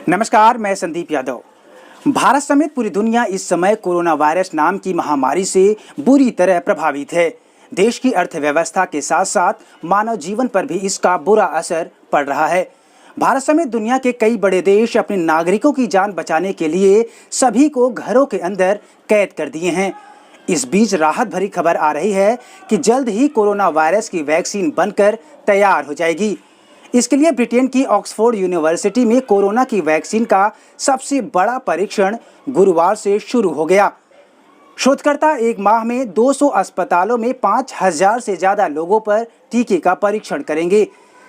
नमस्कार, मैं संदीप यादव। भारत समेत पूरी दुनिया इस समय कोरोना वायरस नाम की महामारी से बुरी तरह प्रभावित है। देश की अर्थव्यवस्था के साथ साथ मानव जीवन पर भी इसका बुरा असर पड़ रहा है। भारत समेत दुनिया के कई बड़े देश अपने नागरिकों की जान बचाने के लिए सभी को घरों के अंदर कैद कर दिए हैं। इस बीच राहत भरी खबर आ रही है कि जल्द ही कोरोना वायरस की वैक्सीन बनकर तैयार हो जाएगी। इसके लिए ब्रिटेन की ऑक्सफोर्ड यूनिवर्सिटी में कोरोना की वैक्सीन का सबसे बड़ा परीक्षण गुरुवार से शुरू हो गया। शोधकर्ता एक माह में 200 अस्पतालों में 5000 से ज्यादा लोगों पर टीके का परीक्षण करेंगे।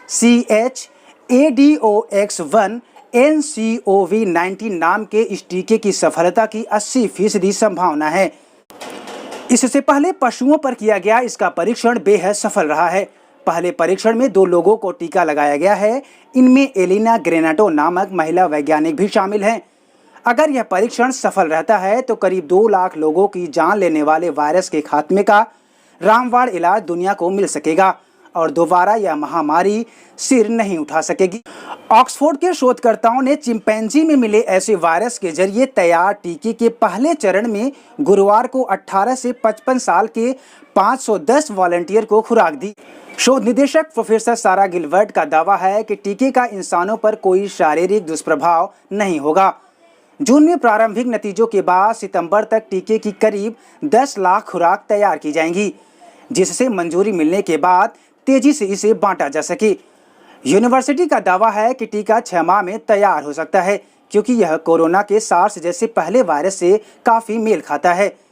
CHAdOx1 nCoV19 नाम के इस टीके की सफलता की 80% संभावना है। इससे पहले पशुओं पर किया गया इसका परीक्षण बेहद सफल रहा है। पहले परीक्षण में 2 लोगों को टीका लगाया गया है। इनमें एलिना ग्रेनाटो नामक महिला वैज्ञानिक भी शामिल हैं। अगर यह परीक्षण सफल रहता है तो करीब 2 लाख लोगों की जान लेने वाले वायरस के खात्मे का रामबाण इलाज दुनिया को मिल सकेगा और दोबारा यह महामारी सिर नहीं उठा सकेगी। ऑक्सफोर्ड के शोधकर्ताओं ने चिंपैंजी में मिले ऐसे वायरस के जरिए तैयार टीके के पहले चरण में गुरुवार को 18 से 55 साल के 510 वॉलंटियर को खुराक दी। शोध निदेशक प्रोफेसर सारा गिलबर्ट का दावा है कि टीके का इंसानों पर कोई शारीरिक दुष्प्रभाव नहीं होगा। जून में प्रारंभिक नतीजों के बाद सितंबर तक टीके की करीब 10 लाख खुराक तैयार की जाएंगी, जिससे मंजूरी मिलने के बाद तेजी से इसे बांटा जा सके। यूनिवर्सिटी का दावा है कि टीका 6 माह में तैयार हो सकता है, क्योंकि यह कोरोना के सार्स जैसे पहले वायरस से काफी मेल खाता है।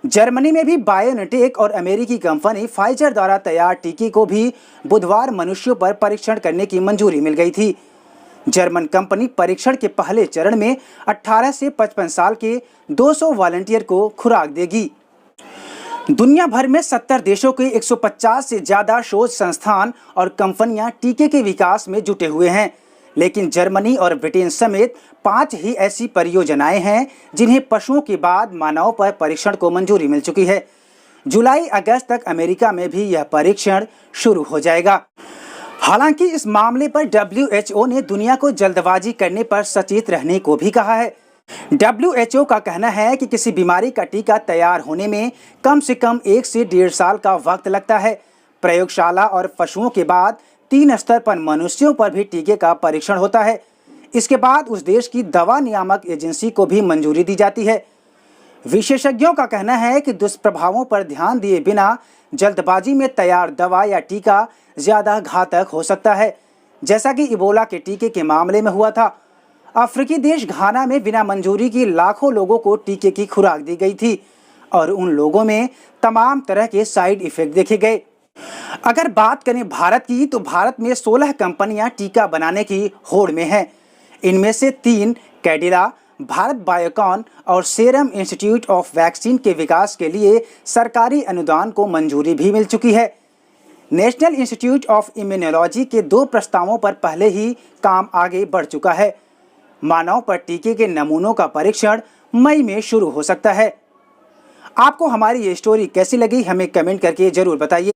जर्मनी में भी बायोनेटेक और अमेरिकी कंपनी फाइजर द्वारा तैयार टीके को भी बुधवार मनुष्यों पर परीक्षण करने की मंजूरी मिल गई थी। जर्मन कंपनी परीक्षण के पहले चरण में 18 से 55 साल के 200 वॉलंटियर को खुराक देगी। दुनिया भर में 70 देशों के 150 से ज्यादा शोध संस्थान और कंपनियां टीके के विकास में जुटे हुए हैं, लेकिन जर्मनी और ब्रिटेन समेत 5 ही ऐसी परियोजनाएं हैं जिन्हें पशुओं के बाद मानव पर परीक्षण को मंजूरी मिल चुकी है। जुलाई अगस्त तक अमेरिका में भी यह परीक्षण शुरू हो जाएगा। हालांकि इस मामले पर WHO ने दुनिया को जल्दबाजी करने पर सचेत रहने को भी कहा है। WHO का कहना है कि किसी बीमारी का टीका तैयार होने में कम से कम 1 से 1.5 साल का वक्त लगता है। प्रयोगशाला और पशुओं के बाद 3 स्तर पर मनुष्यों पर भी टीके का परीक्षण होता है। इसके बाद उस देश की दवा नियामक एजेंसी को भी मंजूरी दी जाती है। विशेषज्ञों का कहना है कि दुष्प्रभावों पर ध्यान दिए बिना जल्दबाजी में तैयार दवा या टीका ज्यादा घातक हो सकता है, जैसा कि इबोला के टीके के मामले में हुआ था। अफ्रीकी देश घाना में बिना मंजूरी की लाखों लोगों को टीके की खुराक दी गई थी और उन लोगों में तमाम तरह के साइड इफेक्ट देखे गए। अगर बात करें भारत की, तो भारत में 16 कंपनियां टीका बनाने की होड़ में हैं। इनमें से 3 कैडिला, भारत बायोकॉन और सीरम इंस्टीट्यूट ऑफ वैक्सीन के विकास के लिए सरकारी अनुदान को मंजूरी भी मिल चुकी है। नेशनल इंस्टीट्यूट ऑफ इम्यूनोलॉजी के 2 प्रस्तावों पर पहले ही काम आगे बढ़ चुका है। मानव पर टीके के नमूनों का परीक्षण मई में शुरू हो सकता है। आपको हमारी ये स्टोरी कैसी लगी, हमें कमेंट करके जरूर बताइए।